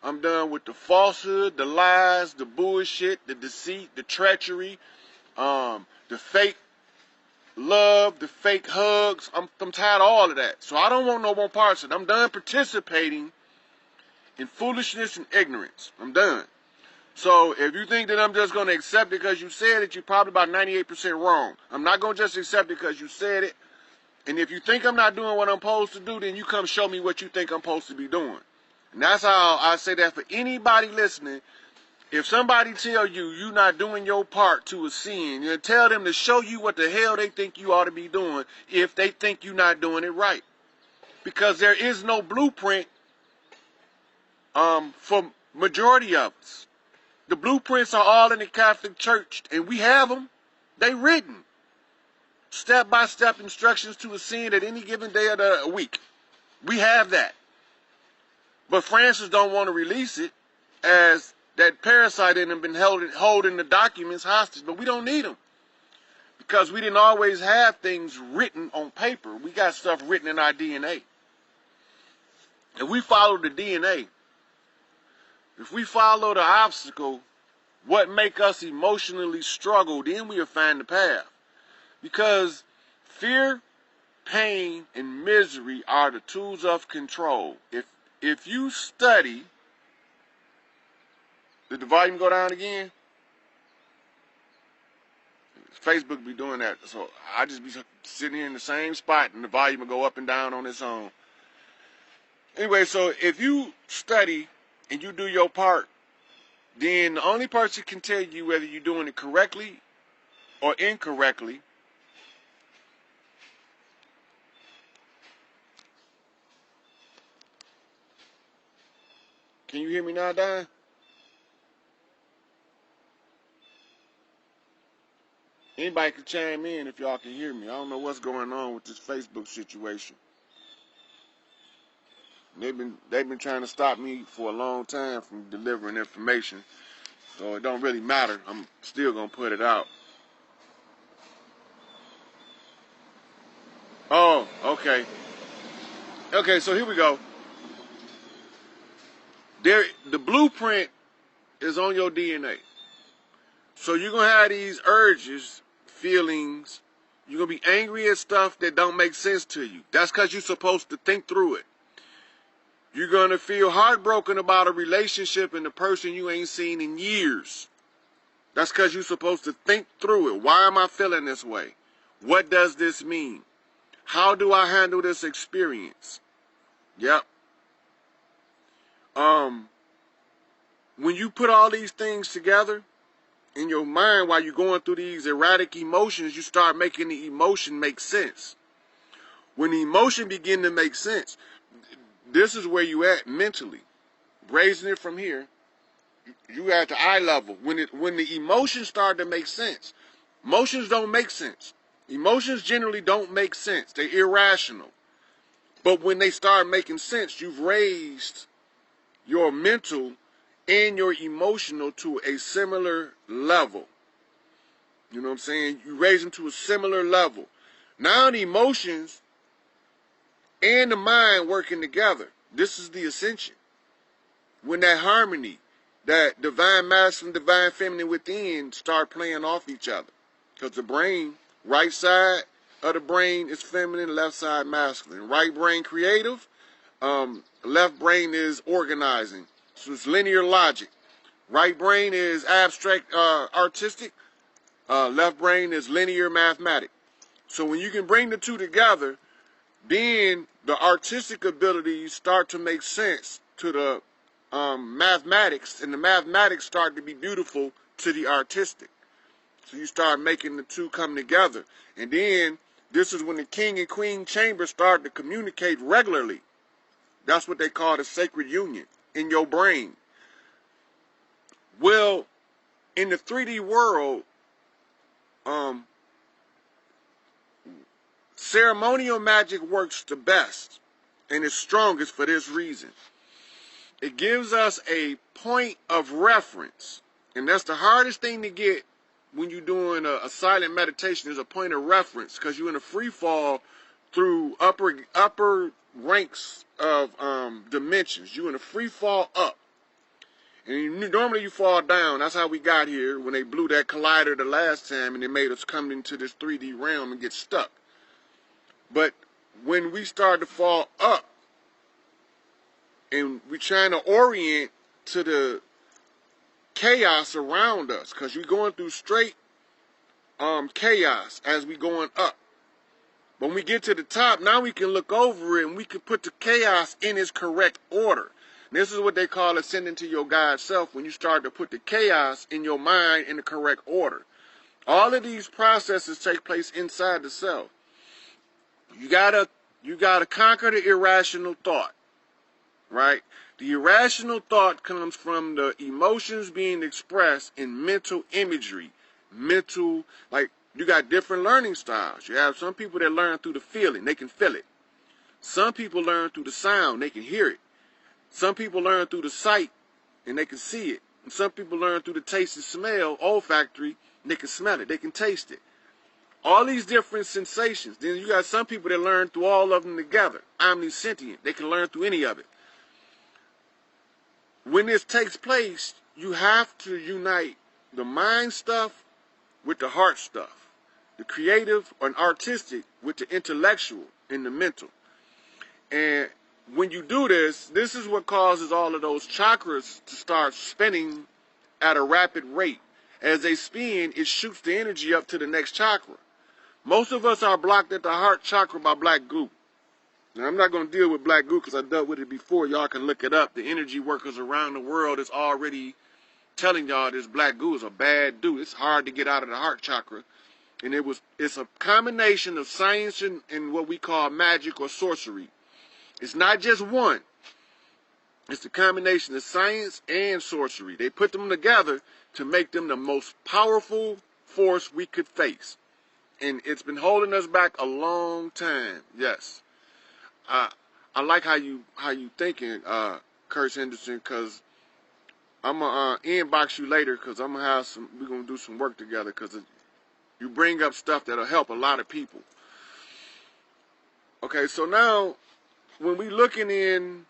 I'm done with the falsehood, the lies, the bullshit, the deceit, the treachery, the fake love, the fake hugs. I'm tired of all of that. So I don't want no more parts of it. I'm done participating in foolishness and ignorance. I'm done. So if you think that I'm just going to accept it because you said it, you're probably about 98% wrong. I'm not going to just accept it because you said it. And if you think I'm not doing what I'm supposed to do, then you come show me what you think I'm supposed to be doing. And that's how I say that for anybody listening. If somebody tell you you're not doing your part to a sin, you tell them to show you what the hell they think you ought to be doing if they think you're not doing it right. Because there is no blueprint for majority of us. The blueprints are all in the Catholic Church, and we have them. They written. Step-by-step instructions to a sin at any given day of the week. We have that. But Francis don't want to release it, as that parasite in them been holding the documents hostage. But we don't need them, because we didn't always have things written on paper. We got stuff written in our DNA. If we follow the DNA, if we follow the obstacle, what make us emotionally struggle, then we'll find the path. Because fear, pain, and misery are the tools of control. If you study, did the volume go down again? Facebook be doing that, so I just be sitting here in the same spot and the volume will go up and down on its own. Anyway, so if you study and you do your part, then the only person can tell you whether you're doing it correctly or incorrectly Can you hear me now, Don? Anybody can chime in if y'all can hear me. I don't know what's going on with this Facebook situation. They've been trying to stop me for a long time from delivering information. So it don't really matter. I'm still gonna put it out. Oh, okay. Okay, so here we go. The blueprint is on your DNA. So you're gonna have these urges, feelings. You're gonna be angry at stuff that don't make sense to you. That's because you're supposed to think through it. You're gonna feel heartbroken about a relationship and the person you ain't seen in years. That's because you're supposed to think through it. Why am I feeling this way? What does this mean? How do I handle this experience? Yep. When you put all these things together in your mind while you're going through these erratic emotions, you start making the emotion make sense. When the emotion begin to make sense, this is where you at mentally. Raising it from here, you at the eye level. When the emotions start to make sense, emotions don't make sense. Emotions generally don't make sense. They're irrational. But when they start making sense, you've raised your mental and your emotional to a similar level. You know what I'm saying? You raise them to a similar level. Now the emotions and the mind working together. This is the ascension. When that harmony, that divine masculine, divine feminine within start playing off each other. Because the brain, right side of the brain is feminine, left side masculine. Right brain creative, left brain is organizing. So it's linear logic. Right brain is abstract, artistic. Left brain is linear mathematic. So when you can bring the two together, then the artistic abilities start to make sense to the mathematics, and the mathematics start to be beautiful to the artistic. So you start making the two come together. And then this is when the king and queen chamber start to communicate regularly. That's what they call the sacred union in your brain. Well, in the 3D world, ceremonial magic works the best and is strongest for this reason. It gives us a point of reference, and that's the hardest thing to get when you're doing a silent meditation, is a point of reference, because you're in a free fall through upper ranks of dimensions. You're in a free fall up. And normally you fall down. That's how we got here when they blew that collider the last time and they made us come into this 3D realm and get stuck. But when we start to fall up and we're trying to orient to the chaos around us, because we're going through straight chaos as we going up. When we get to the top, now we can look over it and we can put the chaos in its correct order. And this is what they call ascending to your God self, when you start to put the chaos in your mind in the correct order. All of these processes take place inside the self. You gotta conquer the irrational thought, right? The irrational thought comes from the emotions being expressed in mental imagery, like you got different learning styles. You have some people that learn through the feeling, they can feel it. Some people learn through the sound, they can hear it. Some people learn through the sight, and they can see it. And some people learn through the taste and smell, olfactory, and they can smell it, they can taste it. All these different sensations. Then you got some people that learn through all of them together. Omniscient, they can learn through any of it. When this takes place, you have to unite the mind stuff with the heart stuff, the creative and artistic with the intellectual and the mental. And when you do this, this is what causes all of those chakras to start spinning at a rapid rate. As they spin, it shoots the energy up to the next chakra. Most of us are blocked at the heart chakra by black goo. Now, I'm not going to deal with black goo because I dealt with it before. Y'all can look it up. The energy workers around the world is already telling y'all this black goo is a bad dude. It's hard to get out of the heart chakra. And it's a combination of science and what we call magic or sorcery. It's not just one. It's a combination of science and sorcery. They put them together to make them the most powerful force we could face. And it's been holding us back a long time. Yes. I like how you thinking, Curtis Henderson, because I'm gonna inbox you later, because we're gonna do some work together, because you bring up stuff that'll help a lot of people. Okay, so now when we looking in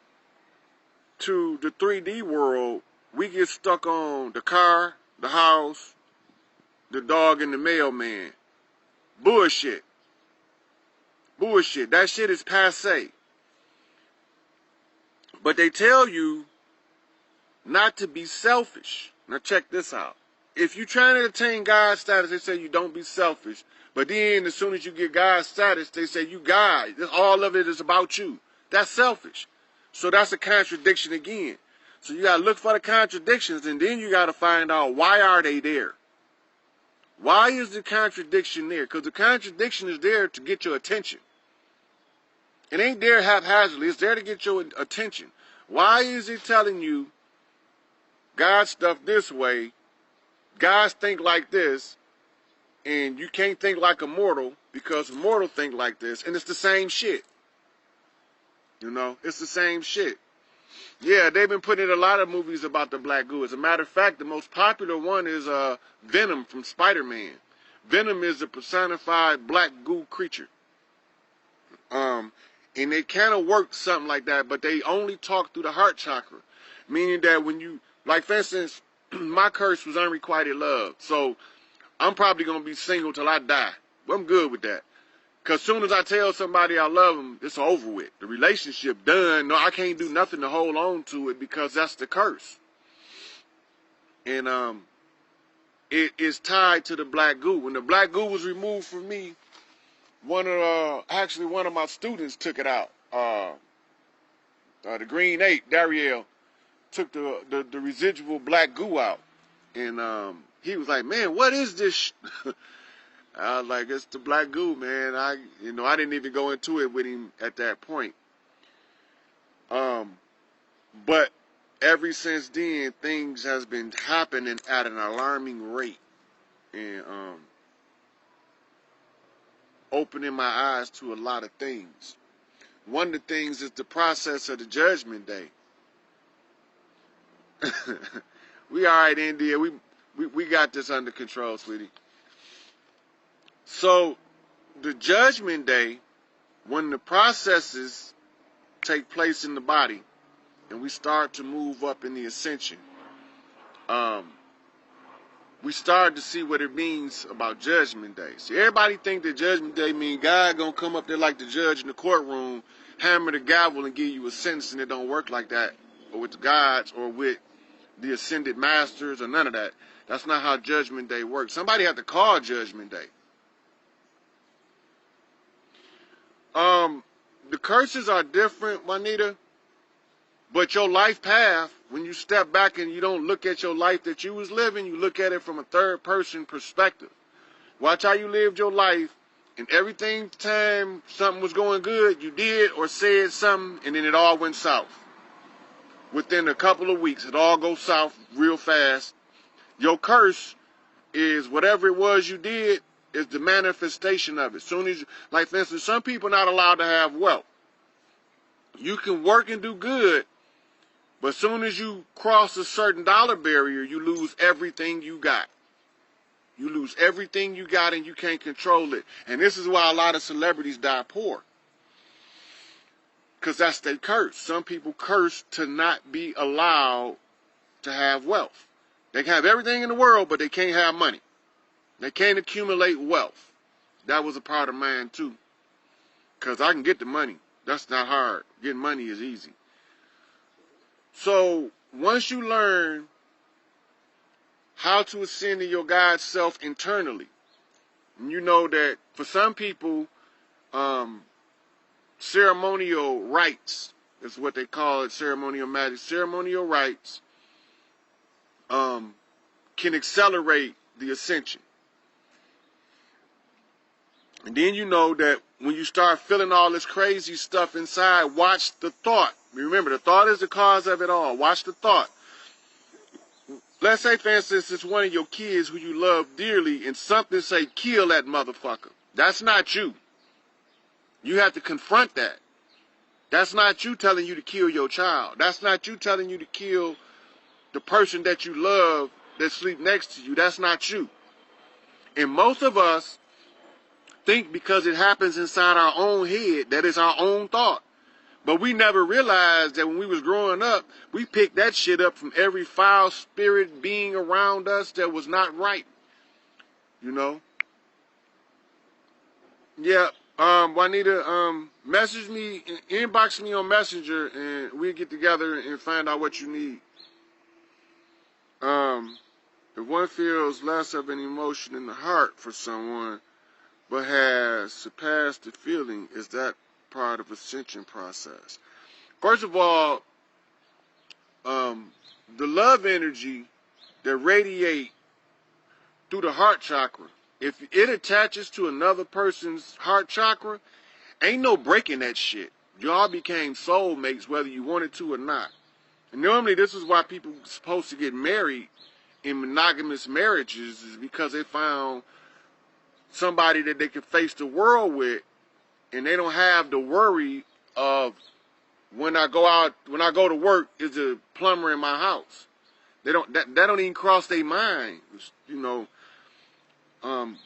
to the 3D world, we get stuck on the car, the house, the dog, and the mailman. Bullshit. Bullshit. That shit is passé. But they tell you not to be selfish. Now check this out. If you're trying to attain God status, they say you don't be selfish. But then as soon as you get God status, they say you God. All of it is about you. That's selfish. So that's a contradiction again. So you got to look for the contradictions, and then you got to find out, why are they there? Why is the contradiction there? Because the contradiction is there to get your attention. It ain't there haphazardly. It's there to get your attention. Why is it telling you God stuff this way, guys think like this, and you can't think like a mortal because a mortal think like this, and it's the same shit. You know, it's the same shit. Yeah, they've been putting in a lot of movies about the black goo. As a matter of fact, the most popular one is Venom from Spider-Man. Venom is a personified black goo creature. And they kind of work something like that, but they only talk through the heart chakra. Meaning that when you, like for instance, my curse was unrequited love. So I'm probably going to be single till I die. But I'm good with that. Because as soon as I tell somebody I love them, it's over with. The relationship done. No, I can't do nothing to hold on to it because that's the curse. And it is tied to the black goo. When the black goo was removed from me, one of my students took it out. The Green 8, Dariel, took the residual black goo out. And he was like, man, what is this? I was like, it's the black goo, man. I didn't even go into it with him at that point. But ever since then, things has been happening at an alarming rate. And opening my eyes to a lot of things. One of the things is the process of the judgment day. We all right, India. We got this under control, sweetie. So, the judgment day, when the processes take place in the body, and we start to move up in the ascension, we started to see what it means about Judgment Day. See, everybody think that Judgment Day means God gonna come up there like the judge in the courtroom, hammer the gavel and give you a sentence, and it don't work like that, or with the gods, or with the ascended masters, or none of that. That's not how Judgment Day works. Somebody had to call Judgment Day. The curses are different, Juanita, but your life path, when you step back and you don't look at your life that you was living, you look at it from a third person perspective. Watch how you lived your life, and everything time something was going good, you did or said something, and then it all went south. Within a couple of weeks, it all goes south real fast. Your curse is whatever it was you did is the manifestation of it. Soon as, like for instance, some people are not allowed to have wealth. You can work and do good, but as soon as you cross a certain dollar barrier, you lose everything you got. You lose everything you got and you can't control it. And this is why a lot of celebrities die poor. Because that's their curse. Some people curse to not be allowed to have wealth. They can have everything in the world, but they can't have money. They can't accumulate wealth. That was a part of mine too. Because I can get the money. That's not hard. Getting money is easy. So once you learn how to ascend to your God self internally, and you know that for some people, ceremonial rites is what they call it, ceremonial magic. Ceremonial rites can accelerate the ascension. And then you know that when you start feeling all this crazy stuff inside, watch the thought. Remember, the thought is the cause of it all. Watch the thought. Let's say, for instance, it's one of your kids who you love dearly, and something say, kill that motherfucker. That's not you. You have to confront that. That's not you telling you to kill your child. That's not you telling you to kill the person that you love that sleep next to you. That's not you. And most of us think because it happens inside our own head that it's our own thought. But we never realized that when we was growing up, we picked that shit up from every foul spirit being around us that was not right. You know? Yeah, Juanita, message me, inbox me on Messenger, and we'll get together and find out what you need. If one feels less of an emotion in the heart for someone, but has surpassed the feeling, is that part of ascension process? First of all, the love energy that radiate through the heart chakra, if it attaches to another person's heart chakra, ain't no breaking that shit. Y'all became soulmates whether you wanted to or not. And normally this is why people are supposed to get married in monogamous marriages, is because they found somebody that they can face the world with, and they don't have the worry of when I go to work, is a plumber in my house. They don't that don't even cross their mind, you know.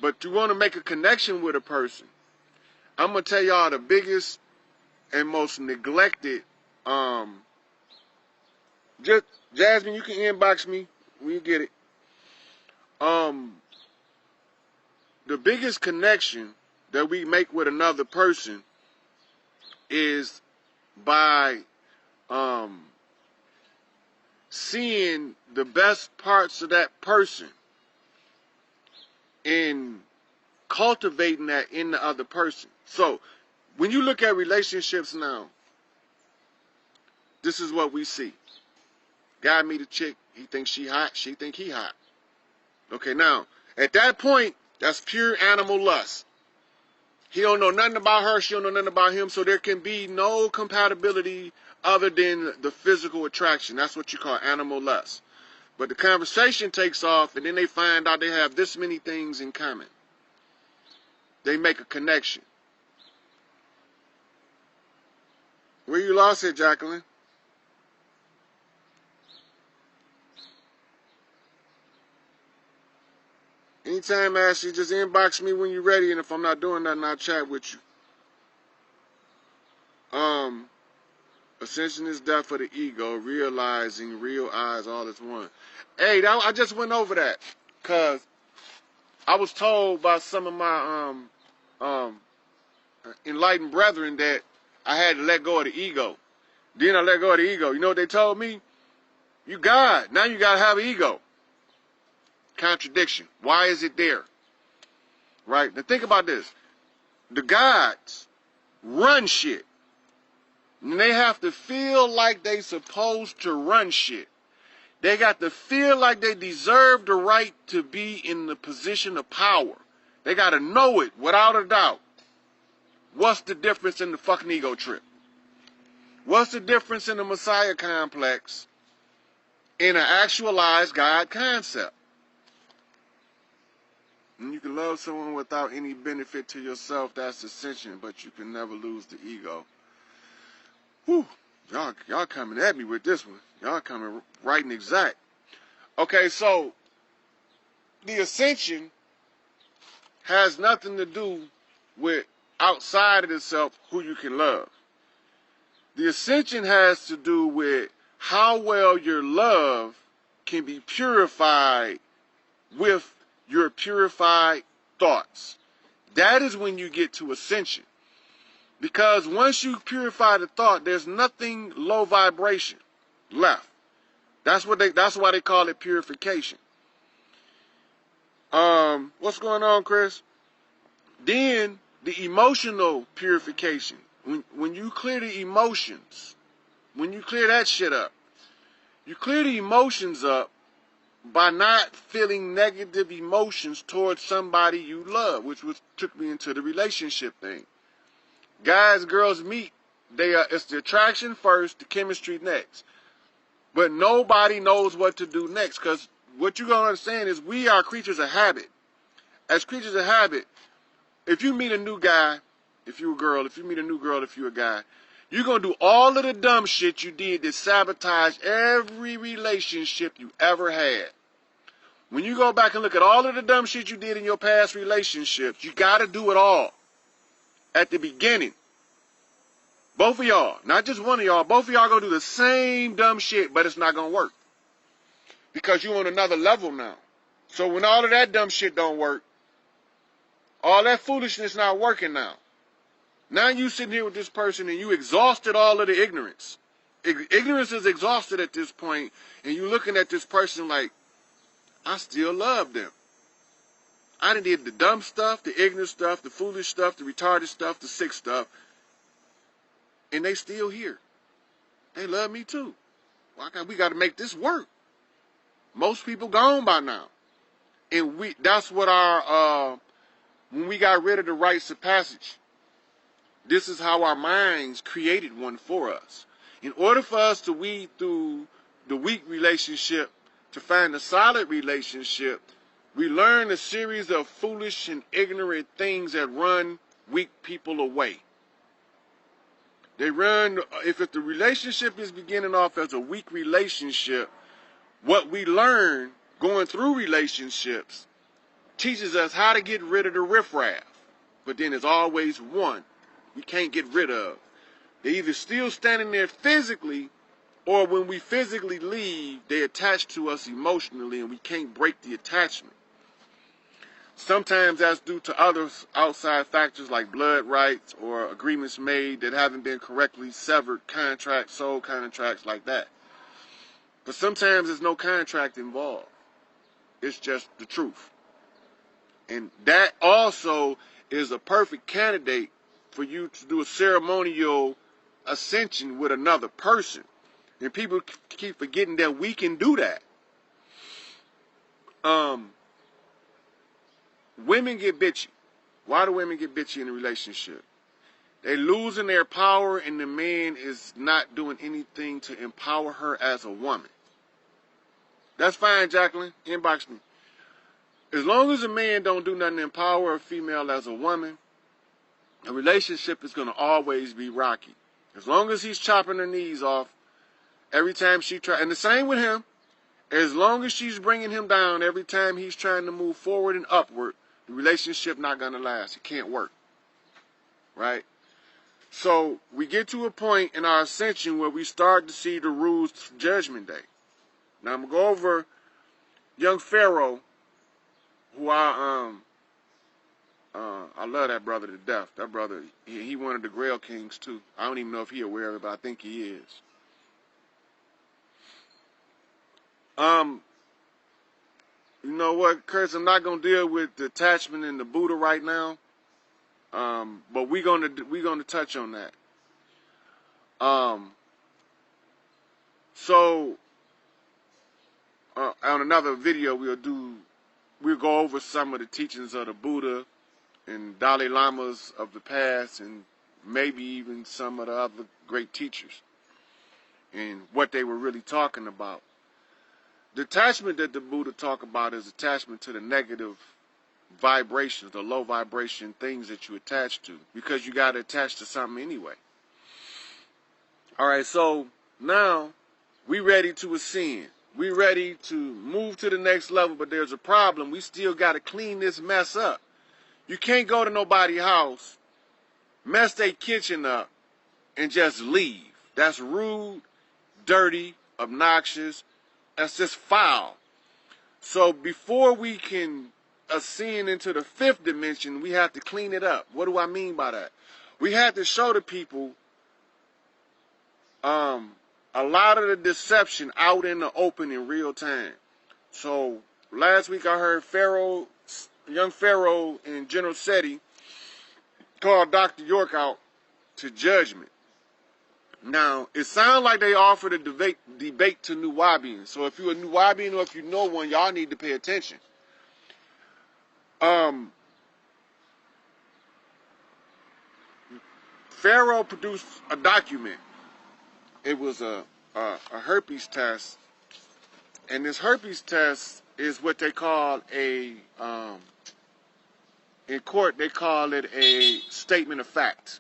But you want to make a connection with a person. I'm gonna tell y'all the biggest and most neglected. Just Jasmine, you can inbox me. We get it. The biggest connection that we make with another person is by seeing the best parts of that person and cultivating that in the other person. So when you look at relationships now, this is what we see. Guy meet a chick, he thinks she hot, she think he hot. Okay, now at that point, that's pure animal lust. He don't know nothing about her, she don't know nothing about him, so there can be no compatibility other than the physical attraction. That's what you call animal lust. But the conversation takes off, and then they find out they have this many things in common. They make a connection. Where you lost it, Jacqueline? Anytime, Ashley, just inbox me when you're ready, and if I'm not doing nothing, I'll chat with you. Ascension is death for the ego, realizing real eyes all is one. Hey, I just went over that because I was told by some of my enlightened brethren that I had to let go of the ego. Then I let go of the ego. You know what they told me? You God. Now you got to have an ego. Contradiction. Why is it there? Right? Now think about this. The gods run shit. And they have to feel like they supposed to run shit. They got to feel like they deserve the right to be in the position of power. They got to know it without a doubt. What's the difference in the fucking ego trip? What's the difference in the Messiah complex in an actualized God concept? And you can love someone without any benefit to yourself, that's ascension, but you can never lose the ego. Whew, y'all coming at me with this one. Y'all coming right and exact. Okay, so the ascension has nothing to do with outside of itself who you can love. The ascension has to do with how well your love can be purified with your purified thoughts. That is when you get to ascension. Because once you purify the thought, there's nothing low vibration left. That's why they call it purification. What's going on, Chris? Then the emotional purification. When you clear the emotions, when you clear that shit up, you clear the emotions up by not feeling negative emotions towards somebody you love, which took me into the relationship thing. Guys, girls meet, it's the attraction first, the chemistry next. But nobody knows what to do next, because what you're going to understand is we are creatures of habit. As creatures of habit, if you meet a new guy, if you're a girl, if you meet a new girl, if you're a guy, you're going to do all of the dumb shit you did to sabotage every relationship you ever had. When you go back and look at all of the dumb shit you did in your past relationships, you got to do it all at the beginning. Both of y'all, not just one of y'all, both of y'all going to do the same dumb shit, but it's not going to work. Because you're on another level now. So when all of that dumb shit don't work, all that foolishness not working now. Now you sitting here with this person and you exhausted all of the ignorance. Ignorance is exhausted at this point, and you looking at this person like, I still love them. I done did the dumb stuff, the ignorant stuff, the foolish stuff, the retarded stuff, the sick stuff, and they still here. They love me too. We got to make this work. Most people gone by now. And that's what when we got rid of the rites of passage, this is how our minds created one for us. In order for us to weed through the weak relationship to find a solid relationship, we learn a series of foolish and ignorant things that run weak people away. They run, if the relationship is beginning off as a weak relationship, what we learn going through relationships teaches us how to get rid of the riffraff. But then there's always one we can't get rid of. They're either still standing there physically, or when we physically leave, they attach to us emotionally and we can't break the attachment. Sometimes that's due to other outside factors like blood rights or agreements made that haven't been correctly severed, contracts, soul contracts like that. But sometimes there's no contract involved. It's just the truth. And that also is a perfect candidate for you to do a ceremonial ascension with another person. And people keep forgetting that we can do that. Women get bitchy. Why do women get bitchy in a relationship? They're losing their power and the man is not doing anything to empower her as a woman. That's fine, Jacqueline. Inbox me. As long as a man don't do nothing to empower a female as a woman, a relationship is going to always be rocky. As long as he's chopping her knees off every time she tries, and the same with him, as long as she's bringing him down every time he's trying to move forward and upward, the relationship not going to last. It can't work. Right? So we get to a point in our ascension where we start to see the rules for Judgment Day. Now I'm going to go over young Pharaoh, who I love that brother to death. That brother, he one of the Grail Kings too. I don't even know if he aware of it, but I think he is. You know what, Chris? I'm not gonna deal with the attachment in the Buddha right now. But we're gonna touch on that. So on another video we'll go over some of the teachings of the Buddha and Dalai Lamas of the past, and maybe even some of the other great teachers, and what they were really talking about. The attachment that the Buddha talk about is attachment to the negative vibrations, the low vibration things that you attach to, because you got to attach to something anyway. All right, so now we ready to ascend. We ready to move to the next level, but there's a problem. We still got to clean this mess up. You can't go to nobody's house, mess their kitchen up, and just leave. That's rude, dirty, obnoxious. That's just foul. So before we can ascend into the fifth dimension, we have to clean it up. What do I mean by that? We have to show the people a lot of the deception out in the open in real time. So last week I heard young Pharaoh and General Seti called Dr. York out to judgment. Now, it sounds like they offered a debate to Nuwabians. So if you're a Nuwabian or if you know one, y'all need to pay attention. Pharaoh produced a document. It was a herpes test. And this herpes test is what they call in court, they call it a statement of fact.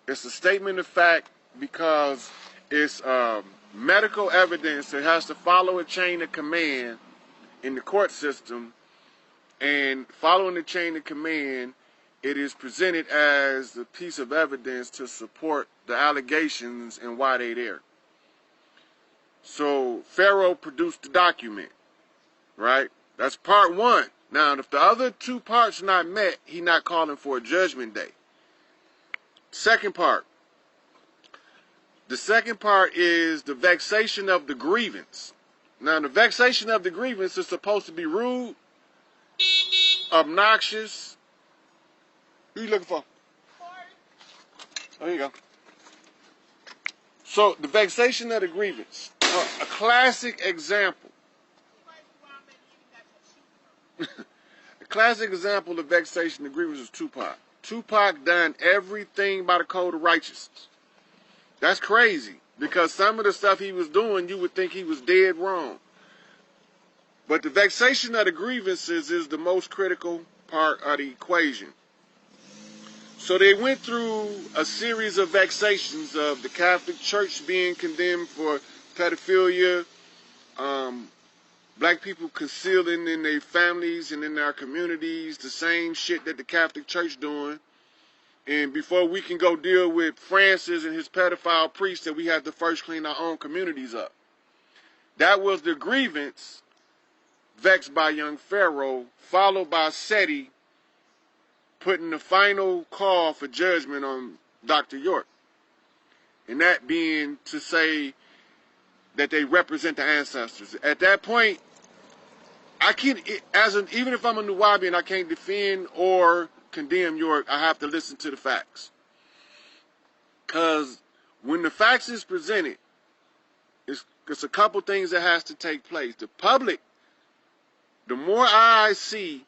It's a statement of fact because it's medical evidence that has to follow a chain of command in the court system. And following the chain of command, it is presented as a piece of evidence to support the allegations and why they're there. So Pharaoh produced the document, right? That's part one. Now, if the other two parts are not met, he's not calling for a judgment day. Second part. The second part is the vexation of the grievance. Now, the vexation of the grievance is supposed to be rude, obnoxious. Who are you looking for? Oh, here you go. So, the vexation of the grievance. A classic example. A classic example of vexation of grievance is Tupac. Tupac done everything by the code of righteousness. That's crazy, because some of the stuff he was doing, you would think he was dead wrong. But the vexation of the grievances is the most critical part of the equation. So they went through a series of vexations of the Catholic Church being condemned for pedophilia, black people concealing in their families and in their communities the same shit that the Catholic Church doing. And before we can go deal with Francis and his pedophile priests, that we have to first clean our own communities up. That was the grievance vexed by young Pharaoh, followed by Seti putting the final call for judgment on Dr. York. And that being to say that they represent the ancestors. At that point, I can't, even if I'm a Nuwabian, I can't defend or condemn York. I have to listen to the facts. Because when the facts is presented, it's a couple things that has to take place. The public, the more I see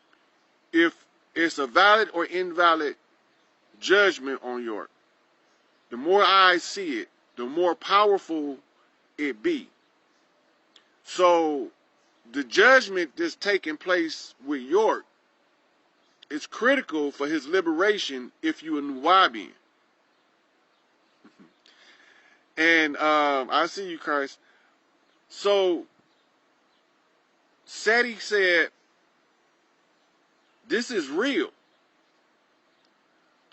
if it's a valid or invalid judgment on York, the more I see it, the more powerful it be. So the judgment that's taking place with York is critical for his liberation if you're a Nuwabian. And I see you, Christ. So Seti said, this is real.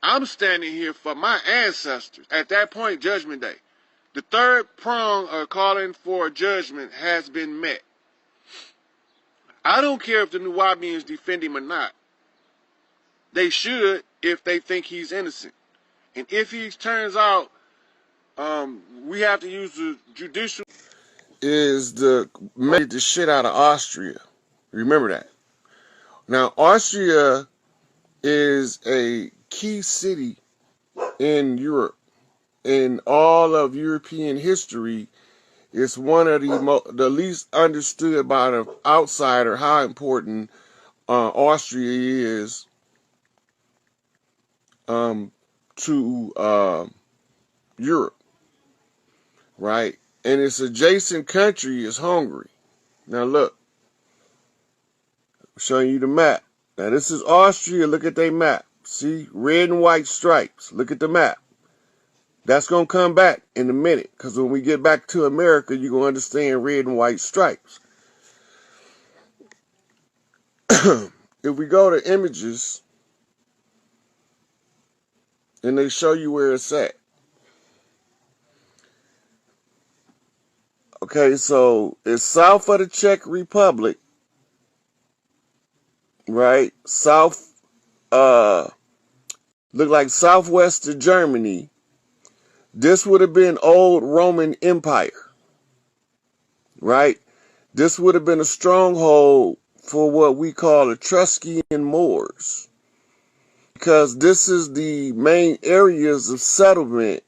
I'm standing here for my ancestors. At that point, Judgment Day. The third prong of calling for judgment has been met. I don't care if the Nuwabians defend him or not. They should if they think he's innocent. And if he turns out we have to use the judicial is the made the shit out of Austria. Remember that. Now, Austria is a key city in Europe. In all of European history, it's one of the least understood by the outsider how important Austria is to Europe, right? And its adjacent country is Hungary. Now look, I'm showing you the map. Now this is Austria. Look at their map. See, red and white stripes. Look at the map. That's going to come back in a minute, because when we get back to America, you're going to understand red and white stripes. If we go to images, and they show you where it's at. Okay, so it's south of the Czech Republic, right? South, look like southwest of Germany. This would have been old Roman Empire, right? This would have been a stronghold for what we call Etruscan Moors, because this is the main areas of settlement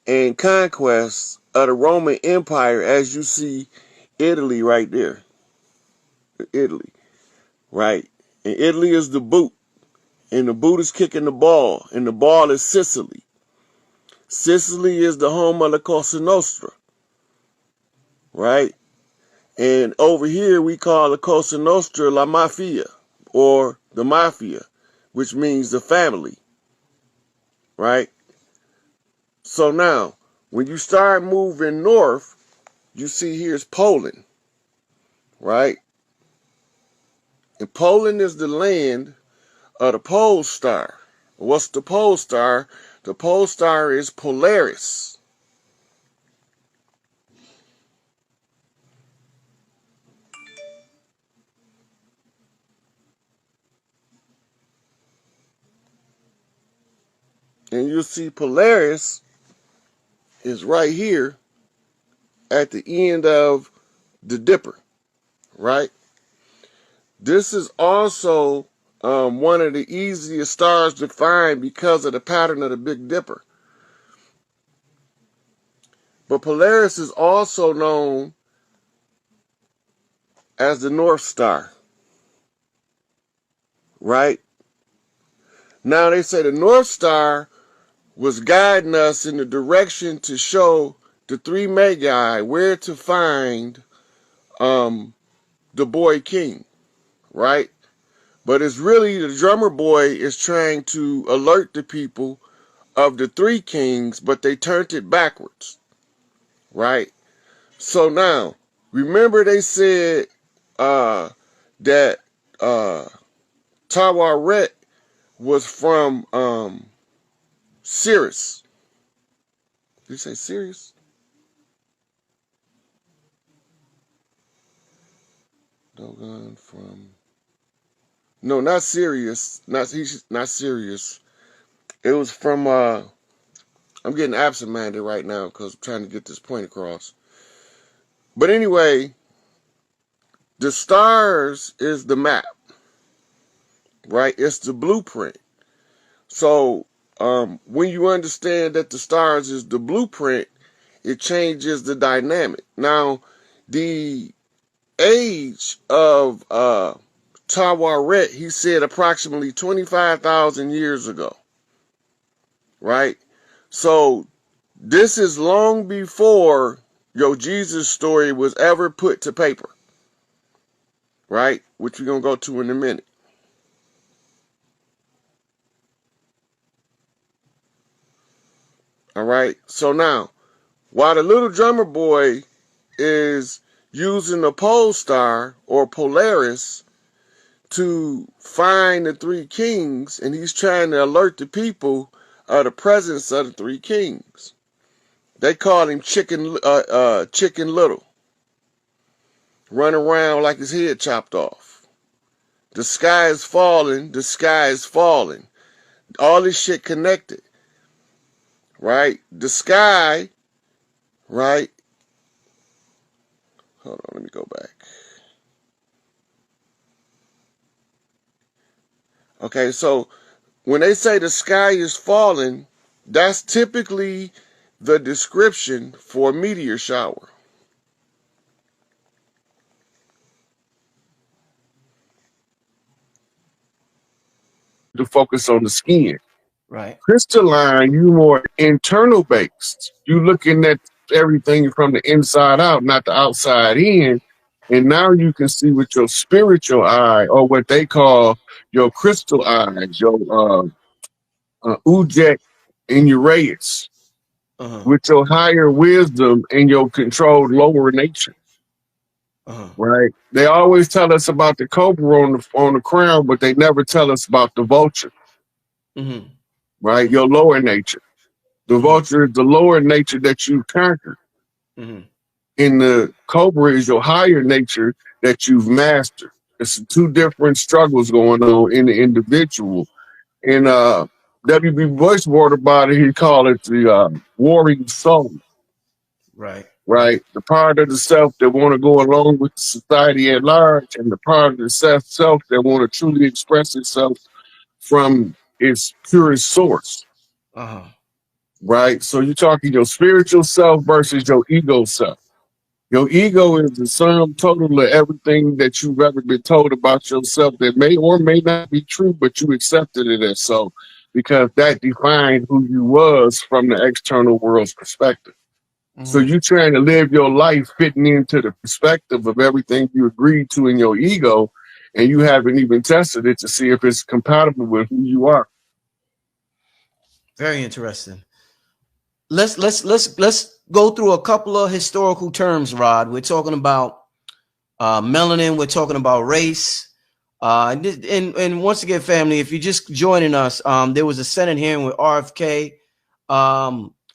and conquest of the Roman Empire, as you see Italy right there. Italy, right? And Italy is the boot, and the boot is kicking the ball, and the ball is Sicily. Sicily is the home of the Cosa Nostra, right? And over here we call the Cosa Nostra La Mafia, or the Mafia, which means the family, right? So now, when you start moving north, you see here's Poland, right? And Poland is the land of the pole star. What's the pole star? The pole star is Polaris. And you'll see Polaris is right here at the end of the Dipper, right? This is also one of the easiest stars to find because of the pattern of the Big Dipper. But Polaris is also known as the North Star, right? Now they say the North Star was guiding us in the direction to show the three Magi where to find the boy king, right? But it's really the drummer boy is trying to alert the people of the three kings, but they turned it backwards, right? So now, remember they said that Tawaret was from Sirius. Did you say Sirius? Doggone from... No, not Sirius. Not Sirius. It was from... I'm getting absent-minded right now because I'm trying to get this point across. But anyway, the stars is the map, right? It's the blueprint. So when you understand that the stars is the blueprint, it changes the dynamic. Now, the age of Tawaret, he said approximately 25,000 years ago, right? So this is long before your Jesus story was ever put to paper, right? Which we're going to go to in a minute. All right. So now, while the little drummer boy is using the pole star or Polaris to find the three kings, and he's trying to alert the people of the presence of the three kings. They call him Chicken Little, running around like his head chopped off. The sky is falling. The sky is falling. All this shit connected, right? The sky, right? Hold on, let me go back. Okay, so when they say the sky is falling, that's typically the description for a meteor shower. To focus on the skin. Right. Crystalline, you more internal based. You looking at everything from the inside out, not the outside in. And now you can see with your spiritual eye, or what they call your crystal eyes, your Ujek and Uraeus, with your higher wisdom and your controlled lower nature. Right? They always tell us about the cobra on the crown, but they never tell us about the vulture. Right? Your lower nature. The vulture is the lower nature that you conquered. And the cobra is your higher nature that you've mastered. It's two different struggles going on in the individual. And W.B. Bush wrote about it. He called it the warring soul. Right. Right. The part of the self that want to go along with society at large, and the part of the self that want to truly express itself from its purest source. Right. So you're talking your spiritual self versus your ego self. Your ego is the sum total of everything that you've ever been told about yourself that may or may not be true, but you accepted it as so, because that defined who you was from the external world's perspective. So you're trying to live your life fitting into the perspective of everything you agreed to in your ego, and you haven't even tested it to see if it's compatible with who you are. Very interesting. Let's go through a couple of historical terms, Rod. We're talking about melanin. We're talking about race. And once again, family, if you're just joining us, there was a Senate hearing with RFK.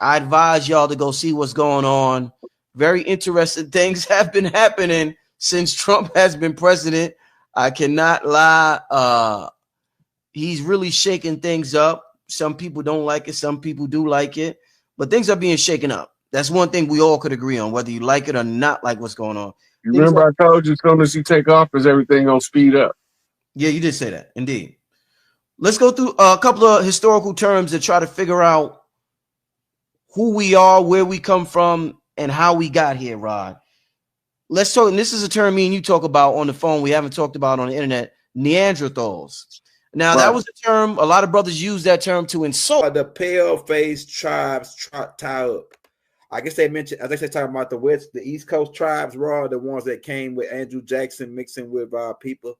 I advise y'all to go see what's going on. Very interesting things have been happening since Trump has been president. I cannot lie. He's really shaking things up. Some people don't like it. Some people do like it. But things are being shaken up. That's one thing we all could agree on, whether you like it or not like what's going on. You remember I told you as soon as you take office, everything gonna speed up. Yeah, you did say that. Indeed. Let's go through a couple of historical terms to try to figure out who we are, where we come from, and how we got here, Rod. Let's talk. And this is a term me and you talk about on the phone. We haven't talked about on the internet. Neanderthals. Now, that was a term. A lot of brothers use that term to insult. The pale-faced tribes tie up. I guess they mentioned, I think they're talking about the East Coast tribes, Raw, the ones that came with Andrew Jackson mixing with people,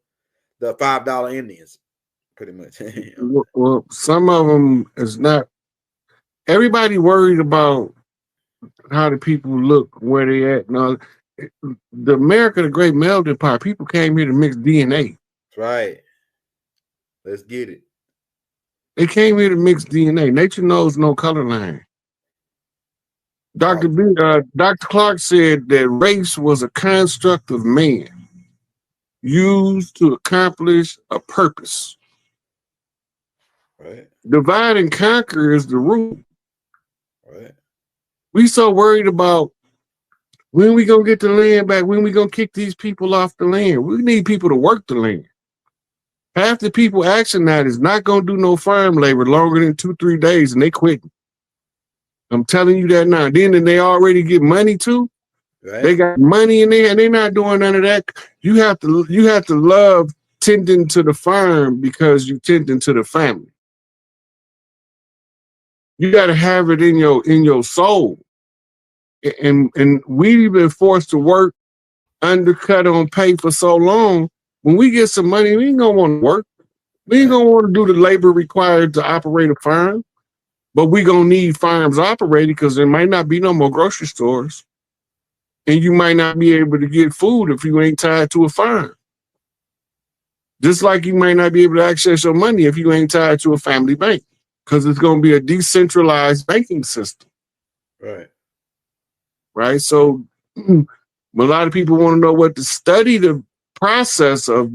the $5 Indians, pretty much. Well, some of them is not. Everybody worried about how the people look, where they at. No, the America, the Great Melting Pot, people came here to mix DNA. That's right. Let's get it. They came here to mix DNA. Nature knows no color line. Dr. Clark said that race was a construct of man used to accomplish a purpose. Right. Divide and conquer is the rule. Right. We so worried about when we gonna get the land back, when we gonna kick these people off the land. We need people to work the land. Half the people asking that is not gonna do no farm labor longer than 2-3 days, and they quitting. I'm telling you that now. Then they already get money too. Right. They got money in there, and they're not doing none of that. You have to love tending to the farm because you tending to the family. You got to have it in your soul. And we've been forced to work undercut on pay for so long. When we get some money, we ain't gonna want to work. We ain't gonna want to do the labor required to operate a farm. But we gonna need farms operated because there might not be no more grocery stores. And you might not be able to get food if you ain't tied to a farm. Just like you might not be able to access your money if you ain't tied to a family bank, because it's going to be a decentralized banking system. Right. Right. So a lot of people want to know what to study the process of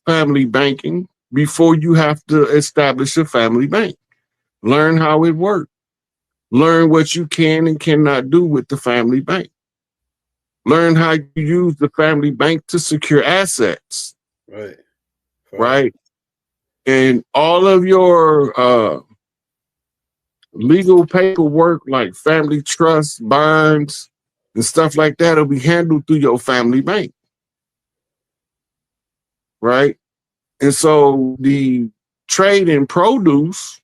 family banking before you have to establish a family bank. Learn how it works. Learn what you can and cannot do with the family bank. Learn how you use the family bank to secure assets. Right. Right. And all of your legal paperwork, like family trusts, bonds, and stuff like that, will be handled through your family bank. Right. And so the trade in produce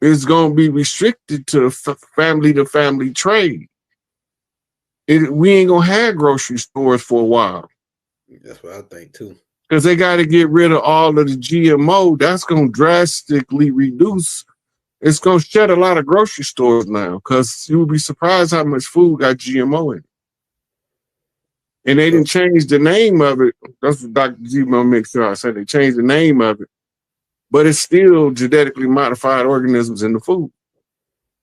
is going to be restricted to family trade. We ain't going to have grocery stores for a while. That's what I think too. Because they got to get rid of all of the GMO. That's going to drastically reduce. It's going to shed a lot of grocery stores now, because you would be surprised how much food got GMO in it. And they didn't change the name of it. That's what Dr. G-Mo makes sure I said. They changed the name of it. But it's still genetically modified organisms in the food.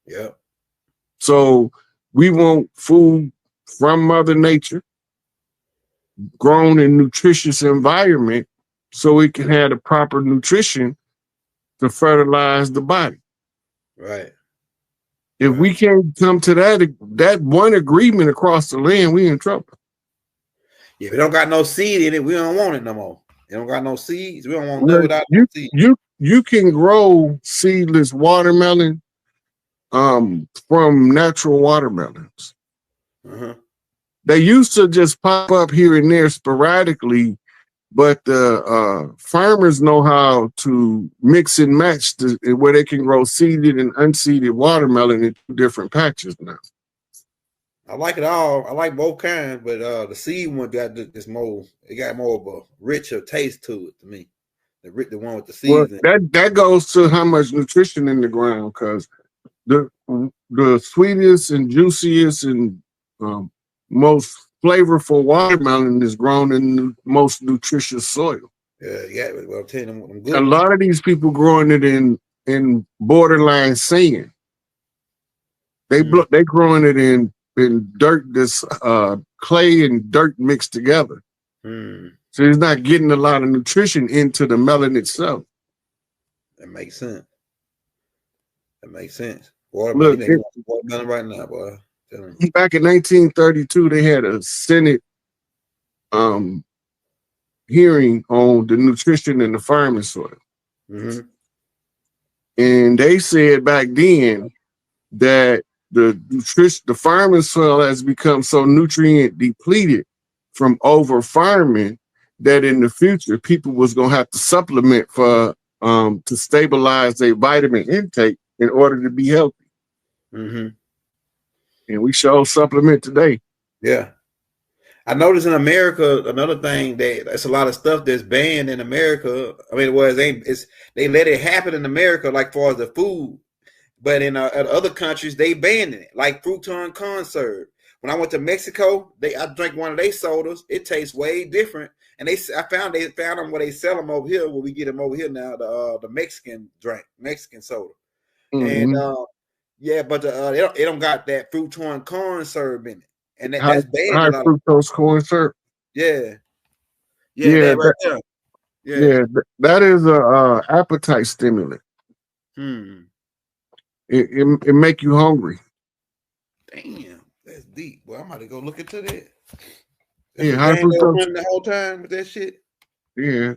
Yeah. So we want food from Mother Nature, grown in nutritious environment, so it can have the proper nutrition to fertilize the body. Right. If we can't come to that one agreement across the land, we in trouble. Yeah, if it don't got no seed in it, we don't want it no more. It don't got no seeds. We don't want nothing without no seeds. You can grow seedless watermelon from natural watermelons. They used to just pop up here and there sporadically, but the farmers know how to mix and match where they can grow seeded and unseeded watermelon in 2 different patches now. I like it all. I like both kinds, but the seed one got this more. It got more of a richer taste to it to me. The one with the seeds. Well, that goes to how much nutrition in the ground, because the sweetest and juiciest and most flavorful watermelon is grown in the most nutritious soil. Yeah. Well, I'm telling them, I'm good. A lot of these people growing it in borderline sand. They growing it in dirt, this clay and dirt mixed together. So it's not getting a lot of nutrition into the melon itself. That makes sense. Watermelon right now, boy. Back in 1932, they had a Senate hearing on the nutrition in the farming soil. And they said back then that the farming soil has become so nutrient depleted from over farming that in the future people was gonna have to supplement for to stabilize their vitamin intake in order to be healthy. And we show supplement today. Yeah. I noticed in America, another thing, that's a lot of stuff that's banned in America. I mean, they let it happen in America, like far as the food, but in other countries they banned it, like Fruton corn syrup. When I went to Mexico, I drank one of their sodas. It tastes way different, and I found them where they sell them over here. Where we get them over here now, the Mexican soda, and yeah, but it don't got that Fruton corn syrup in it. And that's banned. High fructose corn syrup. Yeah. Yeah, right there. Yeah, that is a appetite stimulant. It make you hungry. Damn, that's deep. Well, I'm about to go look into that. Yeah, high fructose the whole time with that shit. Yeah,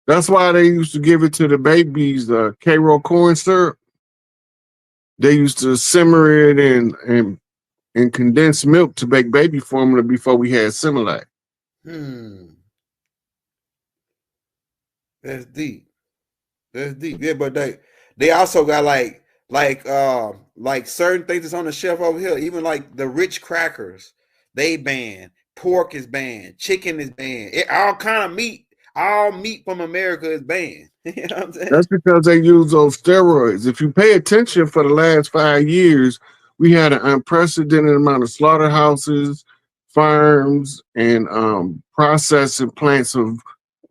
that's why they used to give it to the babies. K-Roll corn syrup. They used to simmer it in condensed milk to make baby formula before we had Similac. That's deep. Yeah, but they also got like certain things that's on the shelf over here. Even like the rich crackers, they banned. Pork is banned. Chicken is banned. All kind of meat. All meat from America is banned. You know what I'm saying? That's because they use those steroids. If you pay attention for the last 5 years, we had an unprecedented amount of slaughterhouses, farms, and processing plants of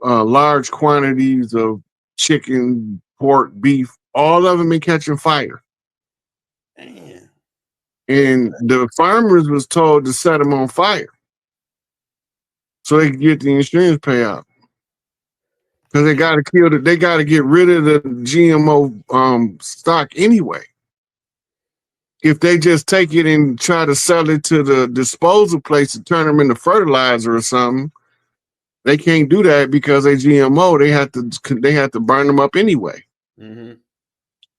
large quantities of chicken, pork, beef. All of them been catching fire. Man. And the farmers was told to set them on fire so they could get the insurance payout. Because they got to kill it. They got to get rid of the GMO stock anyway. If they just take it and try to sell it to the disposal place and turn them into fertilizer or something, they can't do that because they GMO. They have to burn them up anyway. Mm-hmm.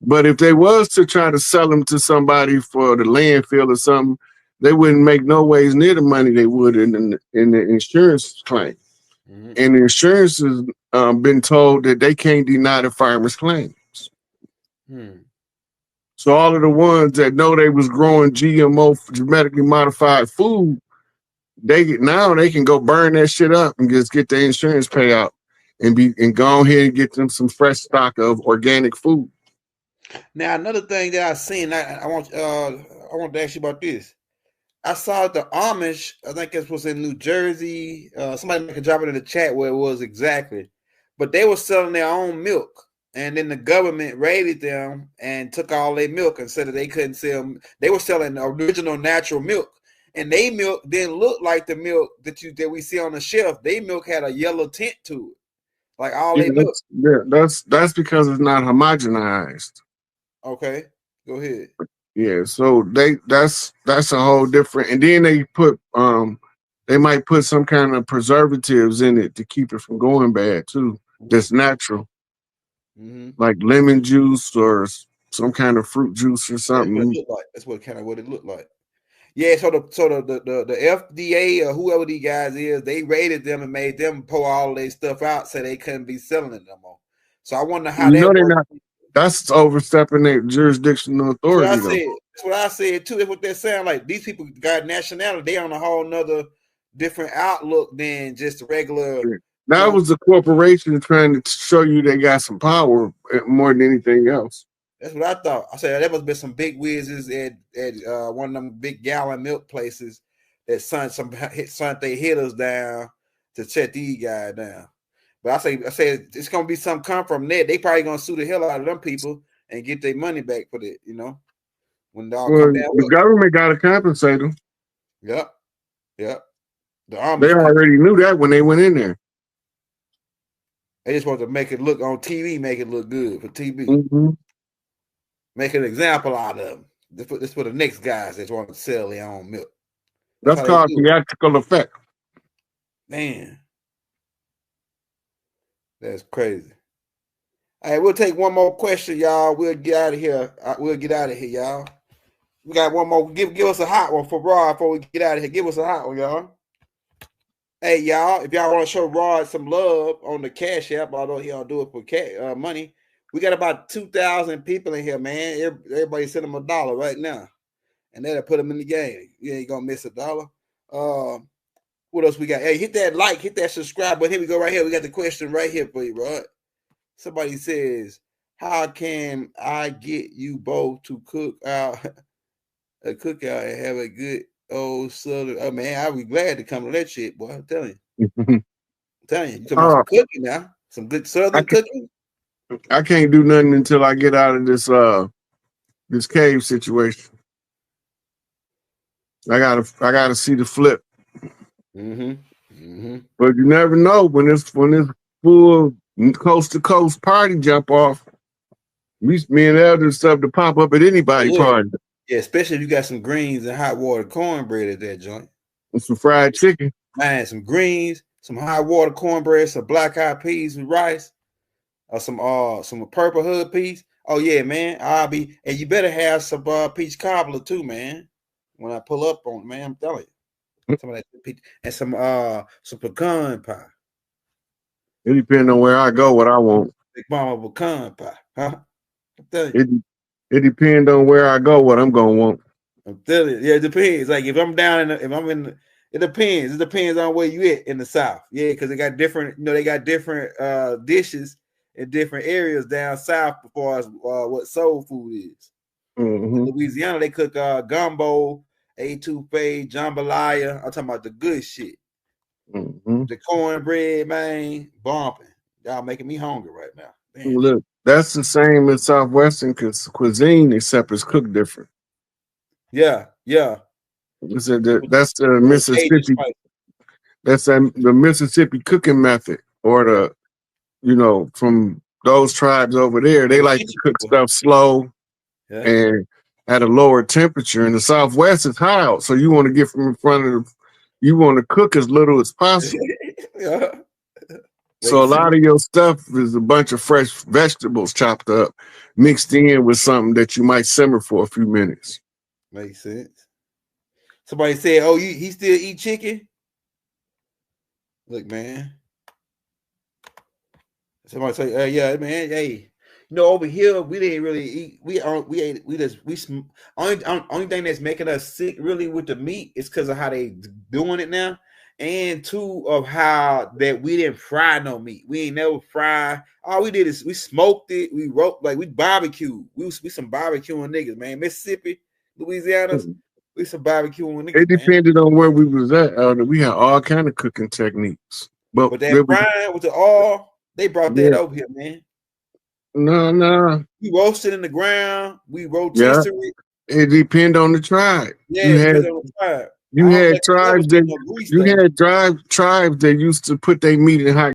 But if they was to try to sell them to somebody for the landfill or something, they wouldn't make no ways near the money they would in the insurance claim. Mm-hmm. And the insurance has been told that they can't deny the farmer's claims. So all of the ones that know they was growing GMO, genetically modified food, they can go burn that shit up and just get the insurance payout and go ahead and get them some fresh stock of organic food. Now another thing that I've seen, I want to ask you about this. I saw the Amish, I think it was in New Jersey. Somebody can drop it in the chat where it was exactly. But they were selling their own milk. And then the government raided them and took all their milk and said that they couldn't sell. They were selling original natural milk. And they milk didn't look like the milk that we see on the shelf. They milk had a yellow tint to it. Like all they milk. That's because it's not homogenized. Okay. Go ahead. Yeah, so that's a whole different, and then they might put some kind of preservatives in it to keep it from going bad too. That's natural, like lemon juice or some kind of fruit juice or something. That's what it looked like. Yeah, so the FDA or whoever these guys is, they raided them and made them pour all their stuff out, so they couldn't be selling it no more. So I wonder how that works. That's overstepping their jurisdictional authority. That's what I said too. That's what they're saying. Like these people got nationality. They on a whole nother different outlook than just the regular. That was the corporation trying to show you they got some power more than anything else. That's what I thought. I said there must be some big whizzes at one of them big gallon milk places that sent they hitters down to shut these guys down. But I say it's gonna be some come from that. They probably gonna sue the hell out of them people and get their money back for that, when they all come down. The government got to compensate them. Yep. The they already knew that when they went in there. They just want to make it look on TV, make it look good for TV. Make an example out of them. This for the next guys that want to sell their own milk. That's called theatrical effect. Man. That's crazy. All right, we'll take one more question, y'all. We'll get out of here. Y'all. We got one more. Give us a hot one for Rod before we get out of here. Give us a hot one, y'all. Hey, y'all, if y'all want to show Rod some love on the Cash App, although he don't do it for money, we got about 2,000 people in here, man. Everybody send them $1 right now, and that'll put them in the game. You ain't gonna miss $1. What else we got? Hey, hit that like, hit that subscribe button. Here we go right here. We got the question right here for you, Rod. Somebody says, how can I get you both to cook out a cookout and have a good old southern? Oh, man, I'll be glad to come to that shit, boy. I'm telling you. You talking about some cooking now? Some good southern cooking? I can't do nothing until I get out of this cave situation. I gotta see the flip. But you never know when it's full coast to coast party jump off. Me and elders stuff to pop up at anybody's party. Yeah, especially if you got some greens and hot water cornbread at that joint. And some fried chicken. Man, some greens, some hot water cornbread, some black eyed peas with rice, or some purple hood peas. Oh yeah, man. And you better have some peach cobbler too, man. When I pull up on it, man, I'm telling you. Some of that peach and some pecan pie. It depends on where I go, what I want. Big mama pecan pie, huh? I'm telling you. It depends on where I go, what I'm gonna want. I'm telling you, yeah, it depends. Like if I'm down it depends. It depends on where you at in the South. Yeah, because they got different, dishes in different areas down south as far as what soul food is. In Louisiana, they cook gumbo, etouffee, jambalaya. I'm talking about the good shit. The cornbread, man, bumping. Y'all making me hungry right now. Damn. Look, that's the same in Southwestern cuisine, except it's cooked different. Yeah, yeah. That's the Mississippi. That's the Mississippi cooking method, or the, you know, from those tribes over there, they like to cook stuff slow and at a lower temperature. In the Southwest, it's high, so you want to get from in front of you want to cook as little as possible. Yeah. So a lot of your stuff is a bunch of fresh vegetables chopped up, mixed in with something that you might simmer for a few minutes. Makes sense. Somebody said, "Oh, he still eat chicken?" Look, man. Somebody say, "Yeah, man. Hey, you know, over here we didn't really eat. Only thing that's making us sick really with the meat is because of how they doing it now, and two of how that we didn't fry no meat. We ain't never fry. All we did is we smoked it. We we barbecued. We some barbecuing niggas, man. Mississippi, Louisiana, we some barbecuing niggas. It depended on where we was at. We had all kind of cooking techniques, but that frying with the oil, they brought that over here, man. No. We roasted in the ground. We rotisserie. It depend on the tribe. Yeah, it depends on the tribe. You had tribes that used to put their meat in hot